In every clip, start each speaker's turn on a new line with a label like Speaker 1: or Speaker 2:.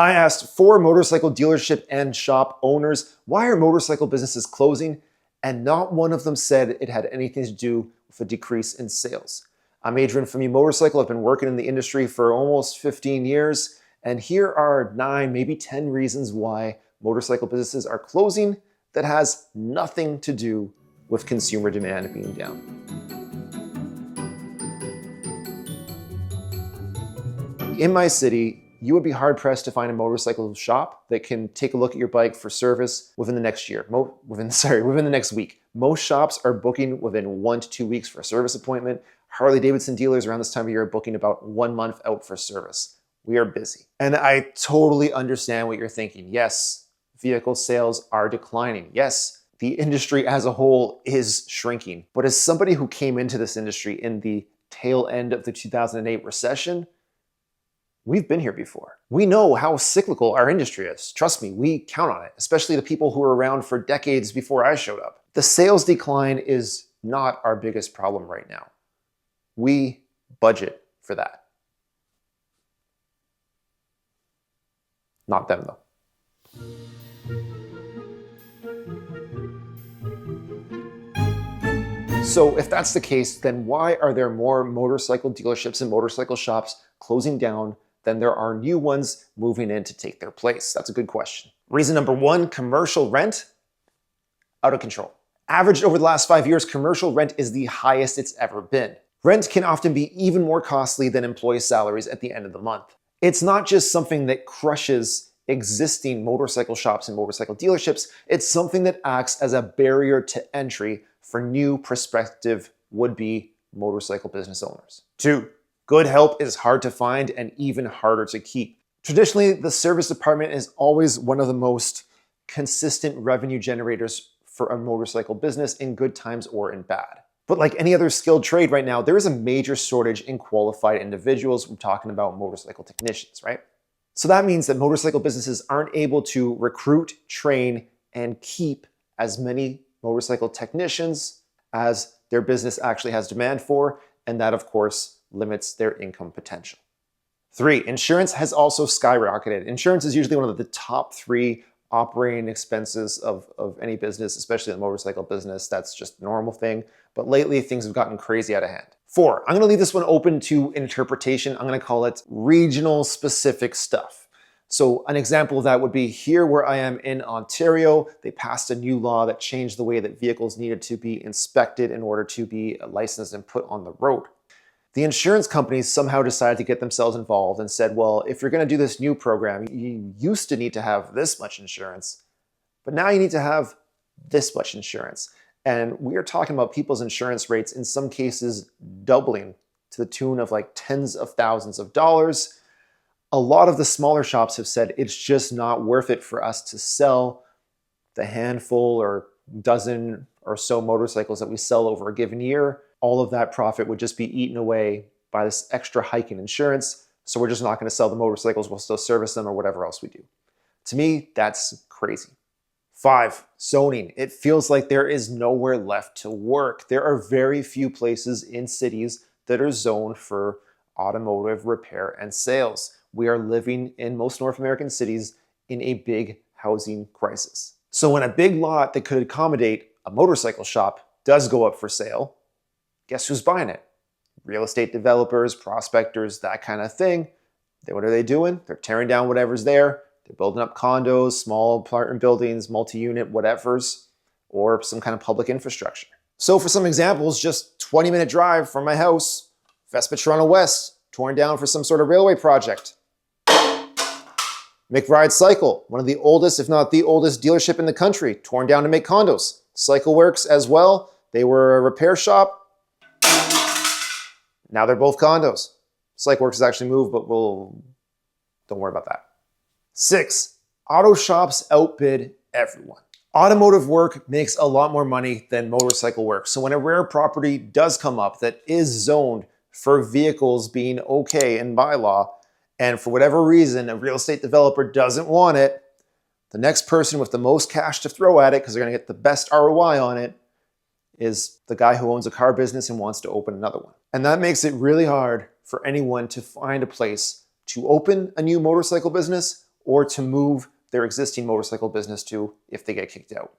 Speaker 1: I asked 4 motorcycle dealership and shop owners, why are motorcycle businesses closing? And not one of them said it had anything to do with a decrease in sales. I'm Adrian from YouMotorcycle. I've been working in the industry for almost 15 years. And here are 9, maybe 10 reasons why motorcycle businesses are closing that has nothing to do with consumer demand being down. In my city, you would be hard-pressed to find a motorcycle shop that can take a look at your bike for service within the next year, within the next week. Most shops are booking within 1 to 2 weeks for a service appointment. Harley-Davidson dealers around this time of year are booking about 1 month out for service. We are busy. And I totally understand what you're thinking. Yes, vehicle sales are declining. Yes, the industry as a whole is shrinking. But as somebody who came into this industry in the tail end of the 2008 recession, we've been here before. We know how cyclical our industry is. Trust me, we count on it, especially the people who were around for decades before I showed up. The sales decline is not our biggest problem right now. We budget for that. Not them, though. So if that's the case, then why are there more motorcycle dealerships and motorcycle shops closing down than there are new ones moving in to take their place? That's a good question. Reason number 1, commercial rent, out of control. Averaged over the last 5 years, commercial rent is the highest it's ever been. Rent can often be even more costly than employee salaries at the end of the month. It's not just something that crushes existing motorcycle shops and motorcycle dealerships, it's something that acts as a barrier to entry for new prospective would-be motorcycle business owners. 2, good help is hard to find and even harder to keep. Traditionally, the service department is always one of the most consistent revenue generators for a motorcycle business in good times or in bad. But like any other skilled trade right now, there is a major shortage in qualified individuals. We're talking about motorcycle technicians, right? So that means that motorcycle businesses aren't able to recruit, train, and keep as many motorcycle technicians as their business actually has demand for, and that, of course, limits their income potential. 3, insurance has also skyrocketed. Insurance is usually one of the top 3 operating expenses of any business, especially the motorcycle business. That's just a normal thing. But lately, things have gotten crazy out of hand. 4, I'm going to leave this one open to interpretation. I'm going to call it regional specific stuff. So an example of that would be here where I am in Ontario, they passed a new law that changed the way that vehicles needed to be inspected in order to be licensed and put on the road. The insurance companies somehow decided to get themselves involved and said, well, if you're going to do this new program, you used to need to have this much insurance, but now you need to have this much insurance. And we are talking about people's insurance rates in some cases doubling to the tune of like tens of thousands of dollars. A lot of the smaller shops have said it's just not worth it for us to sell the handful or dozen or so motorcycles that we sell over a given year. All of that profit would just be eaten away by this extra hike in insurance. So we're just not going to sell the motorcycles. We'll still service them or whatever else we do. To me, that's crazy. 5, zoning. It feels like there is nowhere left to work. There are very few places in cities that are zoned for automotive repair and sales. We are living in most North American cities in a big housing crisis. So when a big lot that could accommodate a motorcycle shop does go up for sale, guess who's buying it? Real estate developers, prospectors, that kind of thing. What are they doing? They're tearing down whatever's there. They're building up condos, small apartment buildings, multi-unit whatevers, or some kind of public infrastructure. So for some examples, just 20-minute drive from my house, Vespa Toronto West, torn down for some sort of railway project. McBride Cycle, one of the oldest, if not the oldest dealership in the country, torn down to make condos. Cycle Works as well. They were a repair shop. Now they're both condos. Cycle Works has actually moved, but don't worry about that. 6, auto shops outbid everyone. Automotive work makes a lot more money than motorcycle work. So when a rare property does come up that is zoned for vehicles being okay in bylaw, and for whatever reason, a real estate developer doesn't want it, the next person with the most cash to throw at it, because they're going to get the best ROI on it, is the guy who owns a car business and wants to open another one. And that makes it really hard for anyone to find a place to open a new motorcycle business or to move their existing motorcycle business to if they get kicked out.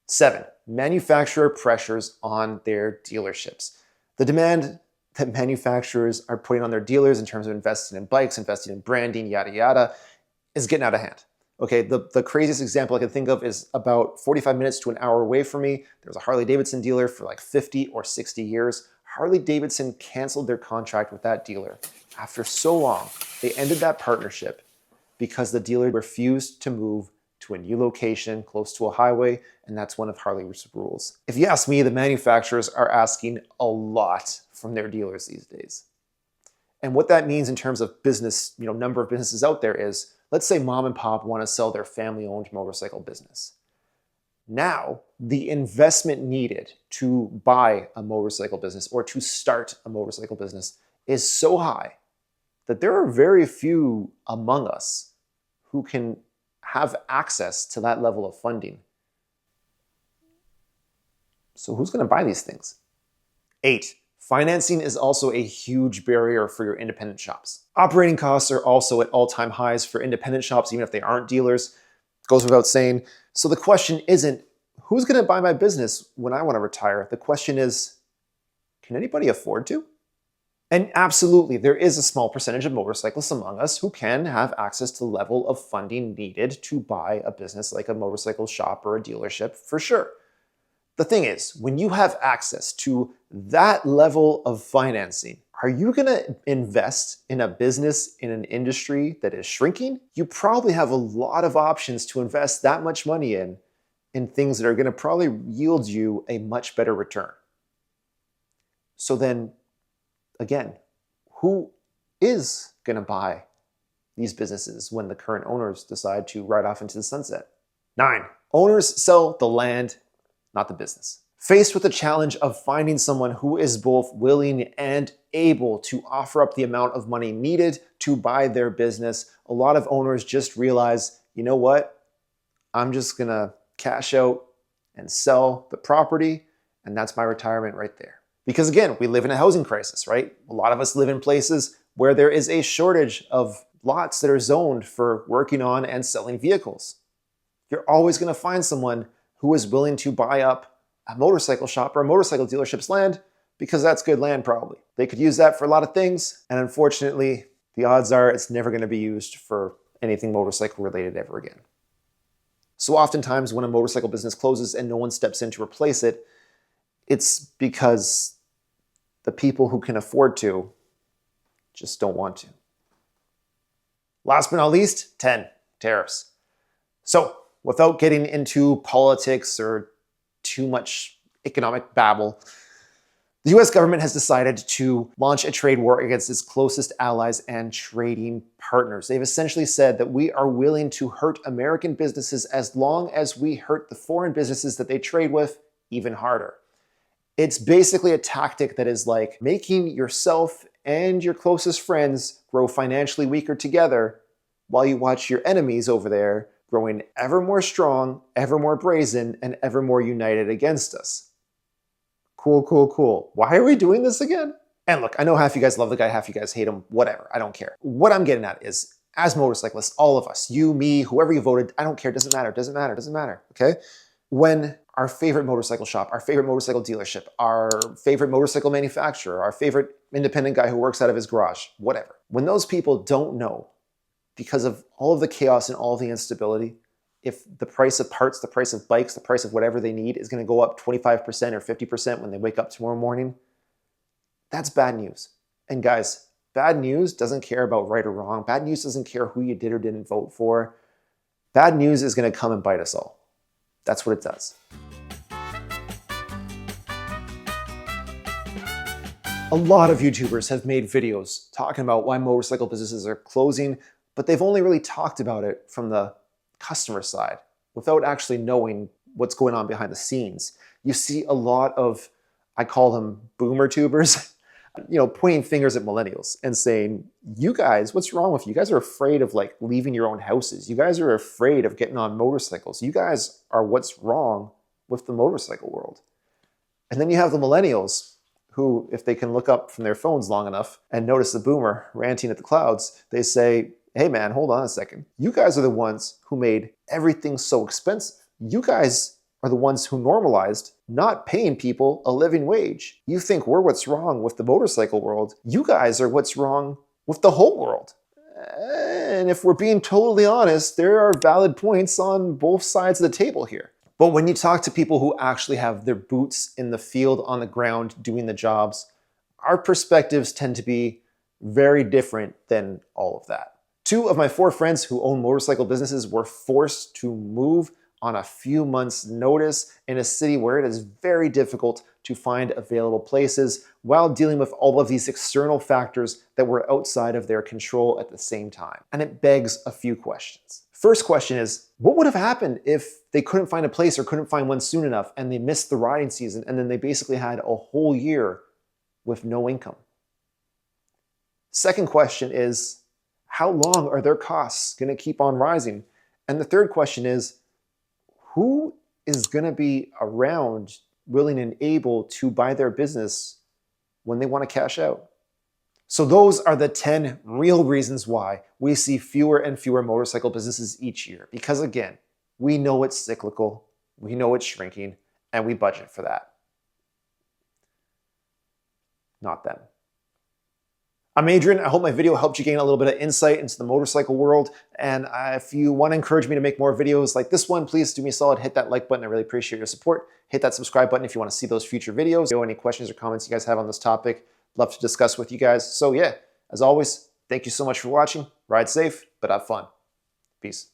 Speaker 1: 7, manufacturer pressures on their dealerships. The demand that manufacturers are putting on their dealers in terms of investing in bikes, investing in branding, yada, yada, is getting out of hand. Okay, the craziest example I can think of is about 45 minutes to an hour away from me. There's a Harley-Davidson dealer for like 50 or 60 years. Harley-Davidson canceled their contract with that dealer. After so long, they ended that partnership because the dealer refused to move to a new location close to a highway, and that's one of Harley's rules. If you ask me, the manufacturers are asking a lot from their dealers these days. And what that means in terms of business, number of businesses out there is, let's say mom and pop want to sell their family-owned motorcycle business. Now, the investment needed to buy a motorcycle business or to start a motorcycle business is so high that there are very few among us who can have access to that level of funding. So who's going to buy these things? 8, financing is also a huge barrier for your independent shops. Operating costs are also at all-time highs for independent shops, even if they aren't dealers. Goes without saying. So the question isn't, who's going to buy my business when I want to retire? The question is, can anybody afford to? And absolutely, there is a small percentage of motorcyclists among us who can have access to the level of funding needed to buy a business like a motorcycle shop or a dealership, for sure. The thing is, when you have access to that level of financing, are you going to invest in a business in an industry that is shrinking? You probably have a lot of options to invest that much money in things that are going to probably yield you a much better return. So then, again, who is going to buy these businesses when the current owners decide to ride off into the sunset? 9, owners sell the land, not the business. Faced with the challenge of finding someone who is both willing and able to offer up the amount of money needed to buy their business, a lot of owners just realize, you know what? I'm just going to cash out and sell the property, and that's my retirement right there. Because again, we live in a housing crisis, right? A lot of us live in places where there is a shortage of lots that are zoned for working on and selling vehicles. You're always going to find someone who is willing to buy up a motorcycle shop or a motorcycle dealership's land because that's good land probably. They could use that for a lot of things, and unfortunately, the odds are it's never going to be used for anything motorcycle related ever again. So oftentimes when a motorcycle business closes and no one steps in to replace it, it's because the people who can afford to just don't want to. Last but not least, 10, tariffs. So without getting into politics or too much economic babble, the US government has decided to launch a trade war against its closest allies and trading partners. They've essentially said that we are willing to hurt American businesses as long as we hurt the foreign businesses that they trade with even harder. It's basically a tactic that is like making yourself and your closest friends grow financially weaker together while you watch your enemies over there growing ever more strong, ever more brazen, and ever more united against us. Cool, cool, cool. Why are we doing this again? And look, I know half you guys love the guy, half you guys hate him, whatever, I don't care. What I'm getting at is, as motorcyclists, all of us, you, me, whoever you voted, I don't care, doesn't matter, okay? When our favorite motorcycle shop, our favorite motorcycle dealership, our favorite motorcycle manufacturer, our favorite independent guy who works out of his garage, whatever. When those people don't know, because of all of the chaos and all of the instability, if the price of parts, the price of bikes, the price of whatever they need is going to go up 25% or 50% when they wake up tomorrow morning, that's bad news. And guys, bad news doesn't care about right or wrong. Bad news doesn't care who you did or didn't vote for. Bad news is going to come and bite us all. That's what it does. A lot of YouTubers have made videos talking about why motorcycle businesses are closing, but they've only really talked about it from the customer side without actually knowing what's going on behind the scenes. You see a lot of, I call them boomer tubers, pointing fingers at millennials and saying, you guys, what's wrong with you? You guys are afraid of like leaving your own houses. You guys are afraid of getting on motorcycles. You guys are what's wrong with the motorcycle world. And then you have the millennials who, if they can look up from their phones long enough and notice the boomer ranting at the clouds, they say, hey man, hold on a second. You guys are the ones who made everything so expensive. You guys are the ones who normalized not paying people a living wage. You think we're what's wrong with the motorcycle world. You guys are what's wrong with the whole world. And if we're being totally honest, there are valid points on both sides of the table here. But when you talk to people who actually have their boots in the field on the ground doing the jobs, our perspectives tend to be very different than all of that. 2 of my 4 friends who own motorcycle businesses were forced to move on a few months' notice in a city where it is very difficult to find available places while dealing with all of these external factors that were outside of their control at the same time. And it begs a few questions. First question is, what would have happened if they couldn't find a place or couldn't find one soon enough and they missed the riding season and then they basically had a whole year with no income? Second question is, how long are their costs going to keep on rising? And the third question is, who is going to be around willing and able to buy their business when they want to cash out? So those are the 10 real reasons why we see fewer and fewer motorcycle businesses each year. Because again, we know it's cyclical, we know it's shrinking, and we budget for that. Not them. I'm Adrian. I hope my video helped you gain a little bit of insight into the motorcycle world. And if you want to encourage me to make more videos like this one, please do me a solid, hit that like button. I really appreciate your support. Hit that subscribe button if you want to see those future videos. If you have any questions or comments you guys have on this topic, love to discuss with you guys. So yeah, as always, thank you so much for watching. Ride safe, but have fun. Peace.